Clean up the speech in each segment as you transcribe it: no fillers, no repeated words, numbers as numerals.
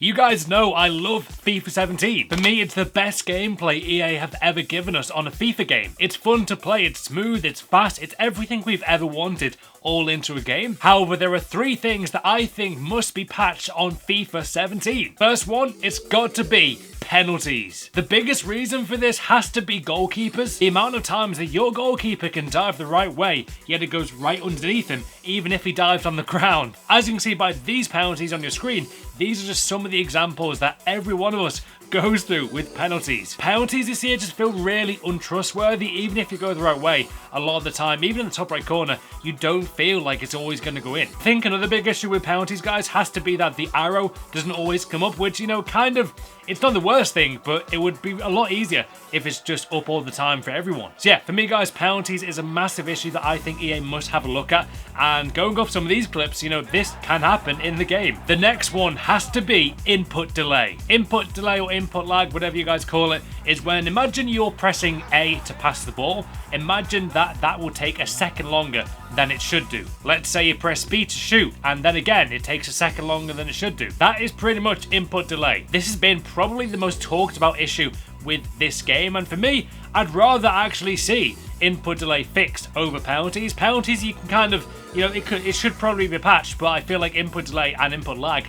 You guys know I love FIFA 17. For me, it's the best gameplay EA have ever given us on a FIFA game. It's fun to play, it's smooth, it's fast, it's everything we've ever wanted all into a game. However, there are three things that I think must be patched on FIFA 17. First one, it's got to be penalties. The biggest reason for this has to be goalkeepers. The amount of times that your goalkeeper can dive the right way, yet it goes right underneath him, even if he dives on the ground. As you can see by these penalties on your screen, these are just some of the examples that every one of us goes through with penalties. Penalties this year just feel really untrustworthy, even if you go the right way. A lot of the time, even in the top right corner, you don't feel like it's always going to go in. I think another big issue with penalties, guys, has to be that the arrow doesn't always come up, which, you know, kind of, it's not the worst thing, but it would be a lot easier if it's just up all the time for everyone. So yeah, for me, guys, penalties is a massive issue that I think EA must have a look at, and going off some of these clips, you know, this can happen in the game. The next one has to be input delay. Input delay or input lag, whatever you guys call it, is when, imagine you're pressing A to pass the ball. Imagine that will take a second longer than it should do. Let's say you press B to shoot, and then again, it takes a second longer than it should do. That is pretty much input delay. This has been probably the most talked about issue with this game, and for me, I'd rather actually see input delay fixed over penalties. Penalties, you can kind of, you know, it should probably be patched, but I feel like input delay and input lag,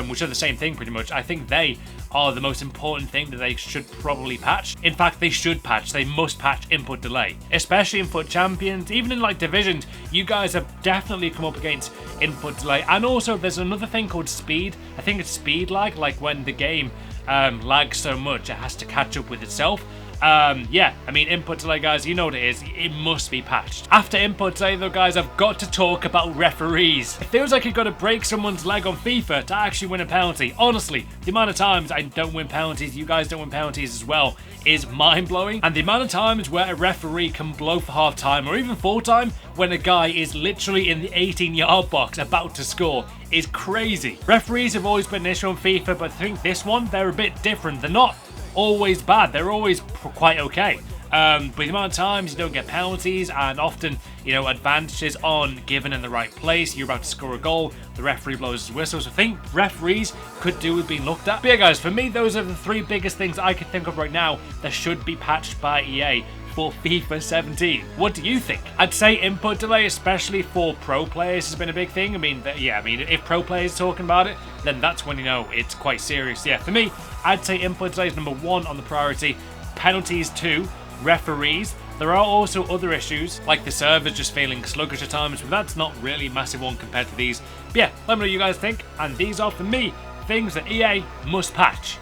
which are the same thing pretty much, I think they are the most important thing that they should probably patch. In fact, they should patch. They must patch input delay, especially in FUT Champions. Even in like divisions, you guys have definitely come up against input delay. And also, there's another thing called speed. I think it's speed lag, like when the game lags so much it has to catch up with itself. Yeah, I mean, input delay, guys, you know what it is. It must be patched. After input delay, though, guys, I've got to talk about referees. It feels like you've got to break someone's leg on FIFA to actually win a penalty. Honestly, the amount of times I don't win penalties, you guys don't win penalties as well, is mind-blowing. And the amount of times where a referee can blow for half-time or even full-time when a guy is literally in the 18-yard box about to score is crazy. Referees have always been an issue on FIFA, but I think this one, they're a bit different. They're not always bad, they're always quite okay. But the amount of times you don't get penalties, and often, you know, advantages on given in the right place, you're about to score a goal, the referee blows his whistle. So I think referees could do with being looked at. But yeah, guys, for me, those are the three biggest things I can think of right now that should be patched by EA for FIFA 17. What do you think? I'd say input delay, especially for pro players, has been a big thing. I mean, if pro players are talking about it, then that's when you know it's quite serious. Yeah, for me, I'd say input delay is number one on the priority, penalties 2, referees. There are also other issues, like the servers just feeling sluggish at times, but that's not really a massive one compared to these. But yeah, let me know what you guys think, and these are, for me, things that EA must patch.